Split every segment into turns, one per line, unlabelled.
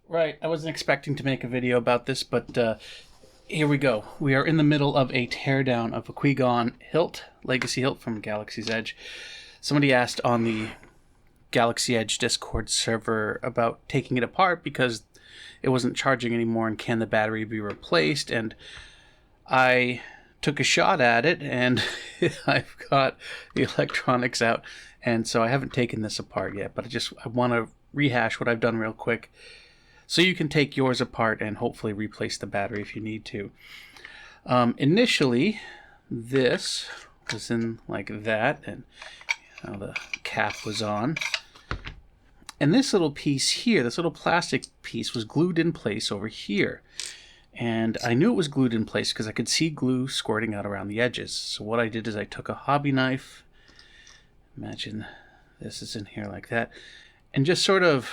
Right, I wasn't expecting to make a video about this, but here we go. We are in the middle of a teardown of a Qui-Gon Hilt, Legacy Hilt from Galaxy's Edge. Somebody asked on the Galaxy Edge Discord server about taking it apart because it wasn't charging anymore and can the battery be replaced, and I took a shot at it and I've got the electronics out, and so I haven't taken this apart yet, but I want to rehash what I've done real quick so you can take yours apart and hopefully replace the battery if you need to. Initially, this was in like that, and the cap was on. And this little piece here, this little plastic piece, was glued in place over here. And I knew it was glued in place because I could see glue squirting out around the edges. So what I did is I took a hobby knife, imagine this is in here like that, and just sort of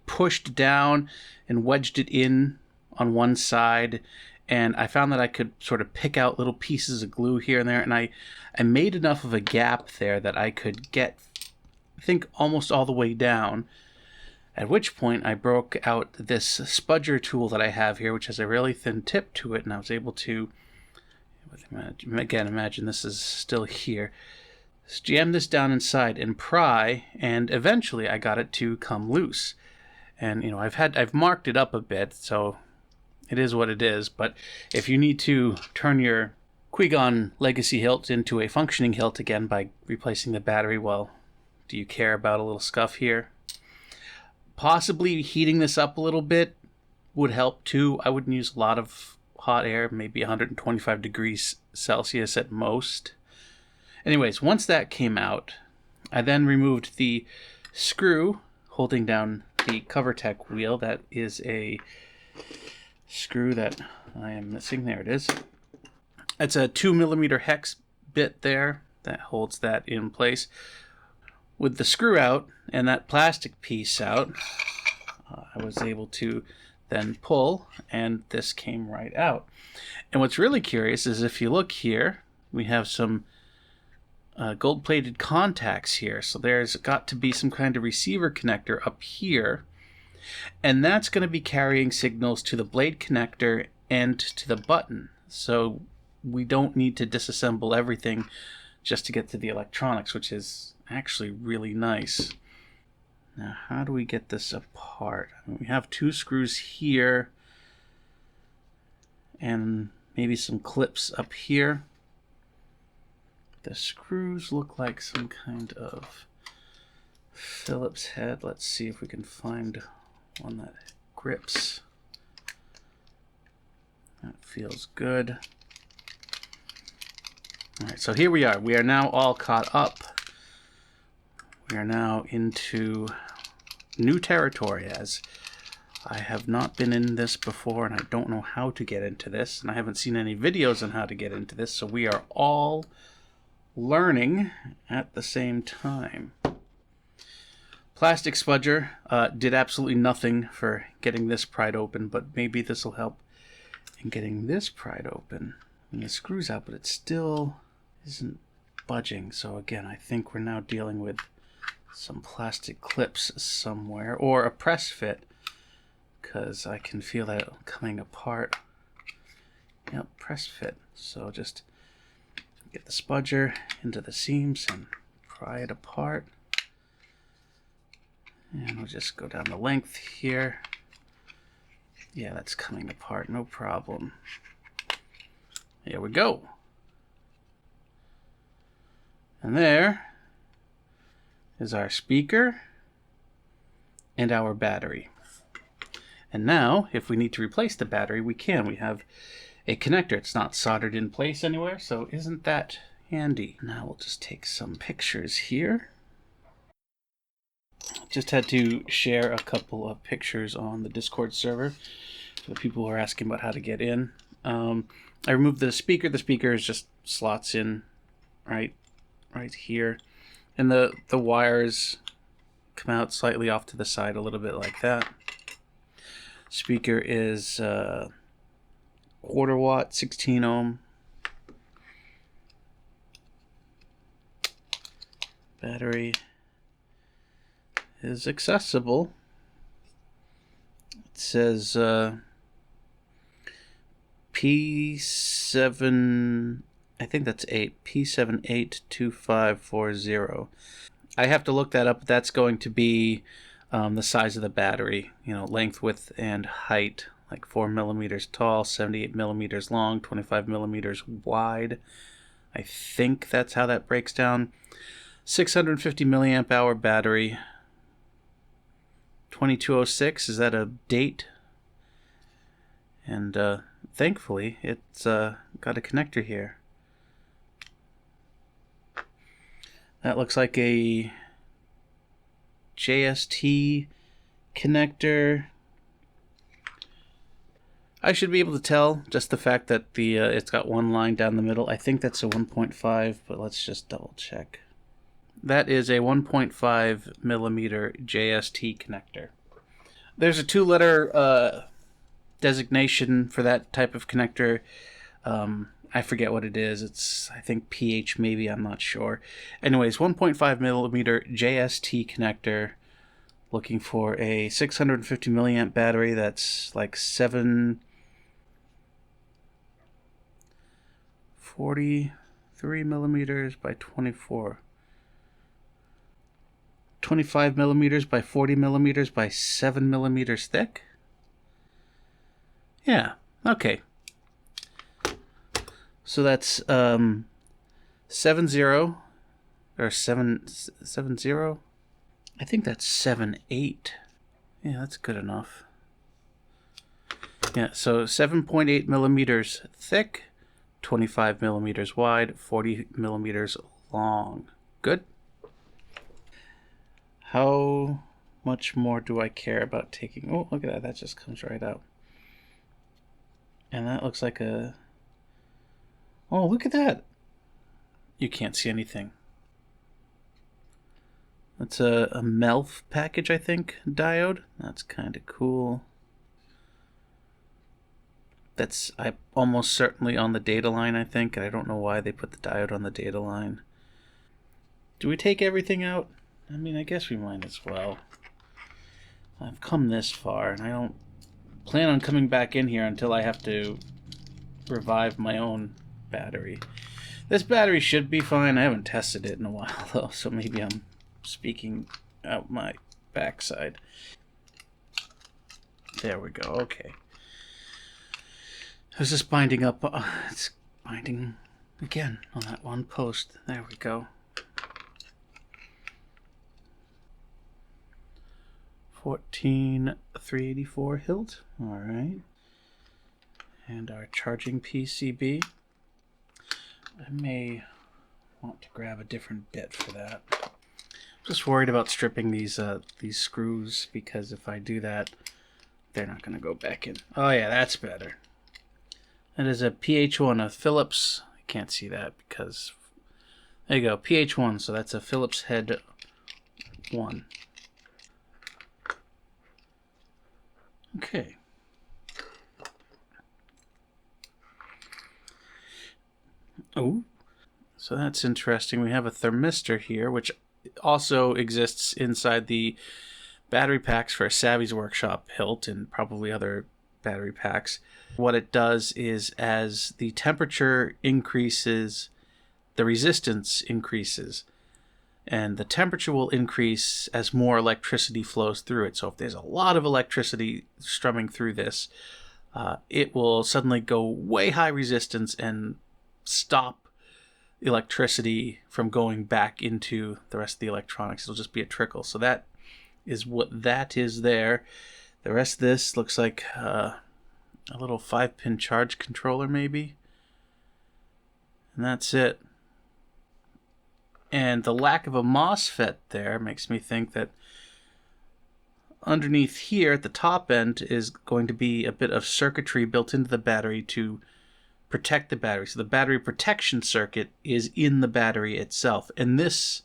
pushed down and wedged it in on one side, and I found that I could sort of pick out little pieces of glue here and there, and I made enough of a gap there that I could get, I think, almost all the way down, at which point I broke out this spudger tool that I have here, which has a really thin tip to it, and I was able to, again, imagine this is still here, jam this down inside and pry, and eventually I got it to come loose. And I've marked it up a bit, so it is what it is. But if you need to turn your Qui-Gon Legacy Hilt into a functioning hilt again by replacing the battery, well, do you care about a little scuff here? Possibly heating this up a little bit would help too. I wouldn't use a lot of hot air, maybe 125 degrees Celsius at most. Anyways, once that came out, I then removed the screw holding down the CoverTech wheel. That is a screw that I am missing. There it is. It's a 2mm hex bit there that holds that in place. With the screw out and that plastic piece out, I was able to then pull, and this came right out. And what's really curious is if you look here, we have some gold-plated contacts here. So there's got to be some kind of receiver connector up here, and that's going to be carrying signals to the blade connector and to the button. So we don't need to disassemble everything just to get to the electronics, which is actually really nice. Now, how do we get this apart? We have two screws here and maybe some clips up here. The screws look like some kind of Phillips head. Let's see if we can find one that grips. That feels good. Alright, so here we are. We are now all caught up. We are now into new territory, as I have not been in this before, and I don't know how to get into this, and I haven't seen any videos on how to get into this, so we are all learning at the same time. Plastic spudger did absolutely nothing for getting this pried open, but maybe this will help in getting this pried open. And the screw's out, but it still isn't budging. So again, I think we're now dealing with some plastic clips somewhere, or a press fit, because I can feel that coming apart. Yep, press fit. So just get the spudger into the seams and pry it apart. And we'll just go down the length here. Yeah, that's coming apart, no problem. Here we go. And there is our speaker and our battery. And now, if we need to replace the battery, we can. We have a connector. It's not soldered in place anywhere, so isn't that handy? Now we'll just take some pictures here. Just had to share a couple of pictures on the Discord server for the people who are asking about how to get in. I removed the speaker. The speaker is just slots in right here, and the wires come out slightly off to the side a little bit like that. Speaker is quarter watt, 16 ohm. Battery is accessible. says P7, I think that's 8, P782540. I have to look that up. That's going to be the size of the battery, length, width, and height, like 4 millimeters tall, 78 millimeters long, 25 millimeters wide. I think that's how that breaks down. 650 milliamp hour battery. 2206, is that a date? And thankfully, it's got a connector here. That looks like a JST connector. I should be able to tell just the fact that it's got one line down the middle. I think that's a 1.5, but let's just double check. That is a 1.5 millimeter JST connector. There's a 2-letter designation for that type of connector. I forget what it is. It's, I think, PH maybe, I'm not sure. Anyways, 1.5 millimeter JST connector. Looking for a 650 milliamp battery that's like 743 millimeters by 24. 25 millimeters by 40 millimeters by 7 millimeters thick? Yeah, okay. So that's 70 or 770. I think that's 78. Yeah, that's good enough. Yeah, so 7.8 millimeters thick, 25 millimeters wide, 40 millimeters long. Good. How much more do I care about taking? Oh, look at that. That just comes right out. And that looks like a... Oh, look at that. You can't see anything. That's a MELF package, I think, diode. That's kind of cool. That's almost certainly on the data line, I think. And I don't know why they put the diode on the data line. Do we take everything out? I mean, I guess we might as well. I've come this far, and I don't plan on coming back in here until I have to revive my own battery. This battery should be fine. I haven't tested it in a while, though, so maybe I'm speaking out my backside. There we go. Okay. I was just binding up. It's binding again on that one post. There we go. 14384 Hilt. All right. And our charging PCB. I may want to grab a different bit for that. I'm just worried about stripping these screws, because if I do that, they're not going to go back in. Oh yeah, that's better. That is a PH1, a Phillips. I can't see that because... There you go, PH1, so that's a Phillips head 1. Okay. Oh, so that's interesting. We have a thermistor here, which also exists inside the battery packs for Savvy's Workshop Hilt and probably other battery packs. What it does is, as the temperature increases, the resistance increases. And the temperature will increase as more electricity flows through it. So if there's a lot of electricity strumming through this, it will suddenly go way high resistance and stop electricity from going back into the rest of the electronics. It'll just be a trickle. So that is what that is there. The rest of this looks like a little 5-pin charge controller maybe. And that's it. And the lack of a MOSFET there makes me think that underneath here at the top end is going to be a bit of circuitry built into the battery to protect the battery. So the battery protection circuit is in the battery itself. And this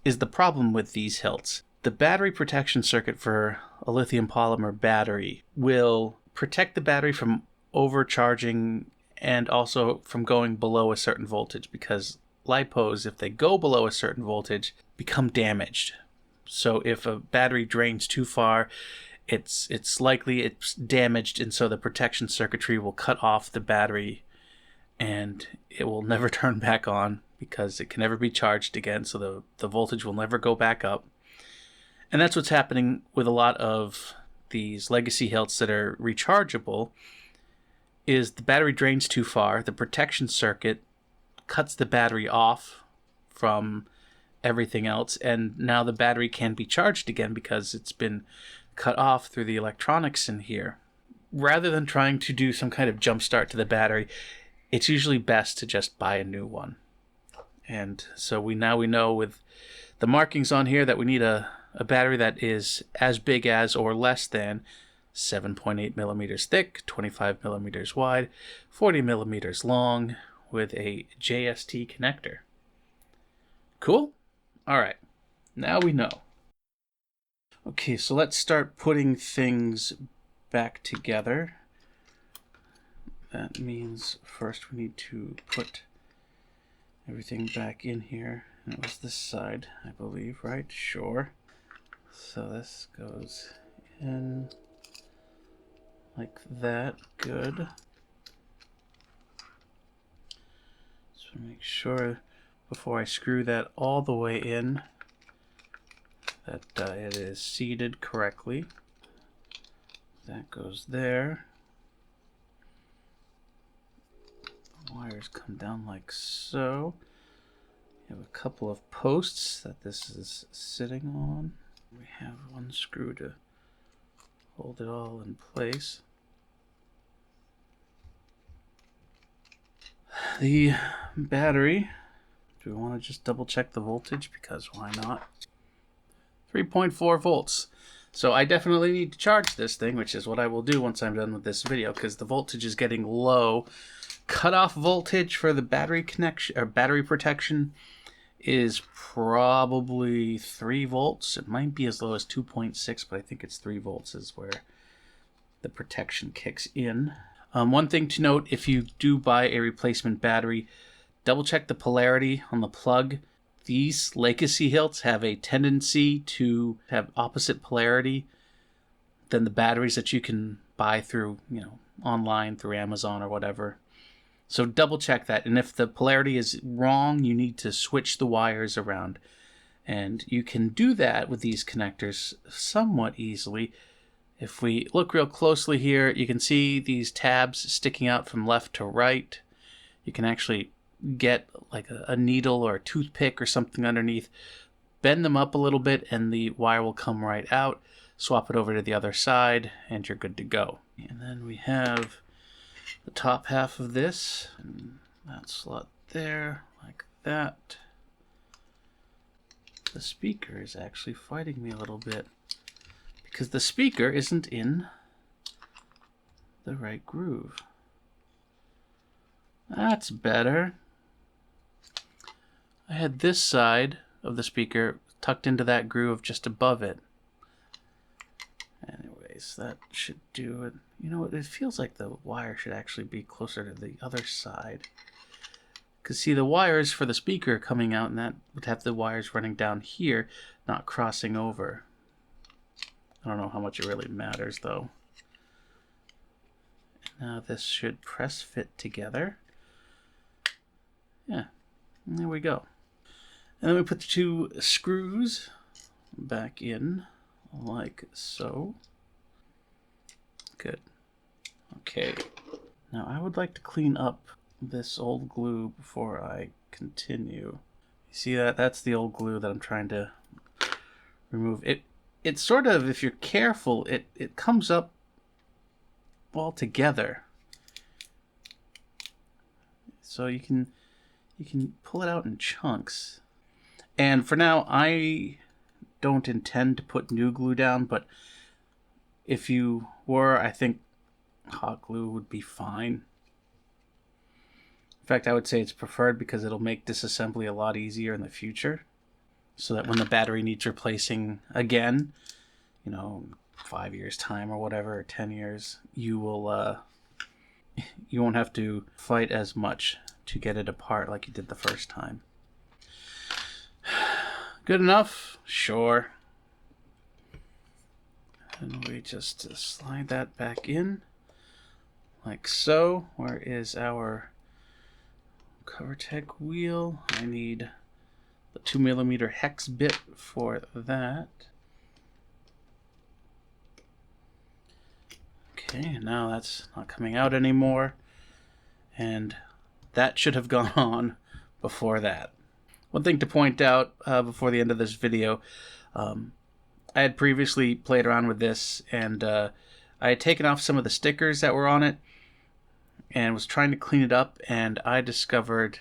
is the problem with these Hilts. The battery protection circuit for a lithium polymer battery will protect the battery from overcharging and also from going below a certain voltage, because LiPos, if they go below a certain voltage, become damaged. So if a battery drains too far, it's likely it's damaged, and so the protection circuitry will cut off the battery and it will never turn back on because it can never be charged again, so the voltage will never go back up. And that's what's happening with a lot of these legacy Hilts that are rechargeable, is the battery drains too far, the protection circuit cuts the battery off from everything else, and now the battery can be charged again because it's been cut off through the electronics in here. Rather than trying to do some kind of jump start to the battery, it's usually best to just buy a new one. And so we know with the markings on here that we need a battery that is as big as or less than 7.8 millimeters thick, 25 millimeters wide, 40 millimeters long, with a JST connector. Cool? All right, now we know. Okay, so let's start putting things back together. That means first we need to put everything back in here. And it was this side, I believe, right? Sure. So this goes in like that. Good. So make sure before I screw that all the way in that it is seated correctly. That goes there. The wires come down like so. We have a couple of posts that this is sitting on. We have one screw to hold it all in place. The battery, do we want to just double check the voltage? Because why not? 3.4 volts. So I definitely need to charge this thing, which is what I will do once I'm done with this video, because the voltage is getting low. Cutoff voltage for the battery connection or battery protection is probably 3 volts. It might be as low as 2.6, but I think it's 3 volts is where the protection kicks in. One thing to note, if you do buy a replacement battery, double check the polarity on the plug. These legacy Hilts have a tendency to have opposite polarity than the batteries that you can buy through, online through Amazon or whatever. So double check that, and if the polarity is wrong, you need to switch the wires around. And you can do that with these connectors somewhat easily. If we look real closely here, you can see these tabs sticking out from left to right. You can actually get like a needle or a toothpick or something underneath, bend them up a little bit, and the wire will come right out. Swap it over to the other side, and you're good to go. And then we have the top half of this, and that slot there, like that. The speaker is actually fighting me a little bit because the speaker isn't in the right groove. That's better. I had this side of the speaker tucked into that groove just above it. Anyways, that should do it. You know what? It feels like the wire should actually be closer to the other side. Because see, the wires for the speaker coming out, and that would have the wires running down here, not crossing over. I don't know how much it really matters, though. Now this should press fit together. Yeah, there we go. And then we put the 2 screws back in, like so. Good. Okay. Now I would like to clean up this old glue before I continue. You see that? That's the old glue that I'm trying to remove. It's sort of, if you're careful, it comes up all together. So you can pull it out in chunks. And for now, I don't intend to put new glue down, but if you were, I think hot glue would be fine. In fact, I would say it's preferred because it'll make disassembly a lot easier in the future. So that when the battery needs replacing again, 5 years time or whatever, or 10 years, you won't have to fight as much to get it apart like you did the first time. Good enough? Sure. And we just slide that back in like so. Where is our cover tech wheel? I need the 2mm hex bit for that. Okay, now that's not coming out anymore. And that should have gone on before that. One thing to point out before the end of this video, I had previously played around with this, and I had taken off some of the stickers that were on it and was trying to clean it up, and I discovered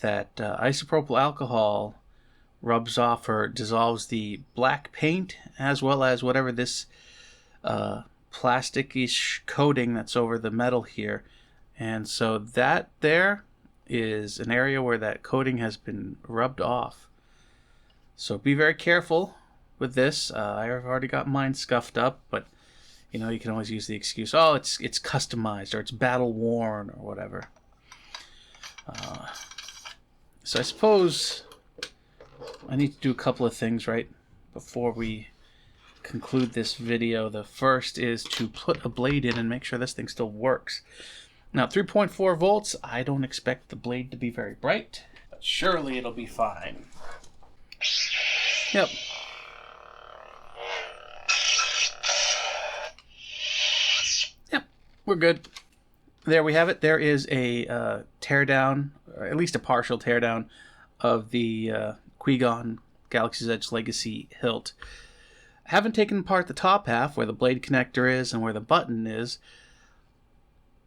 that isopropyl alcohol rubs off or dissolves the black paint as well as whatever this plasticky coating that's over the metal here. And so that there is an area where that coating has been rubbed off. So be very careful with this. I've already got mine scuffed up, but you know, you can always use the excuse, oh, it's customized or it's battle worn or whatever. So I suppose I need to do a couple of things right before we conclude this video. The first is to put a blade in and make sure this thing still works. Now, 3.4 volts, I don't expect the blade to be very bright, but surely it'll be fine. Yep. Yep, we're good. There we have it. There is a teardown, or at least a partial teardown, of the Qui-Gon Galaxy's Edge Legacy hilt. I haven't taken apart the top half where the blade connector is and where the button is.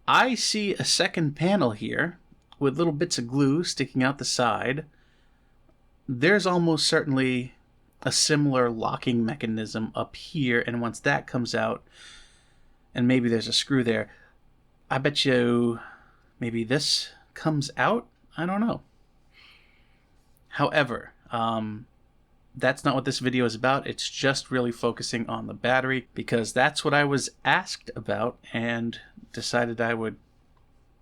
I see a second panel here with little bits of glue sticking out the side. There's almost certainly a similar locking mechanism up here, and once that comes out, and maybe there's a screw there, I bet you maybe this comes out? I don't know. However, that's not what this video is about. It's just really focusing on the battery, because that's what I was asked about and decided I would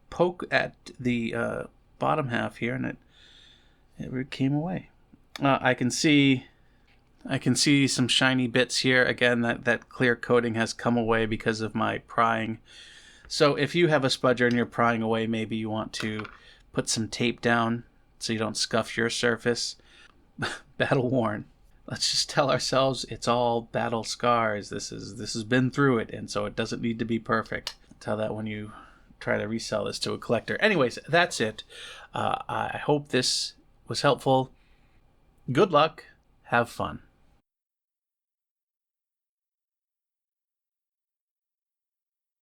poke at the bottom half here, and it came away. I can see some shiny bits here. Again, that clear coating has come away because of my prying. So if you have a spudger and you're prying away, maybe you want to put some tape down so you don't scuff your surface. Battle worn. Let's just tell ourselves it's all battle scars. This has been through it, and so it doesn't need to be perfect. Tell that when you try to resell this to a collector. Anyways, that's it. I hope this was helpful. Good luck. Have fun.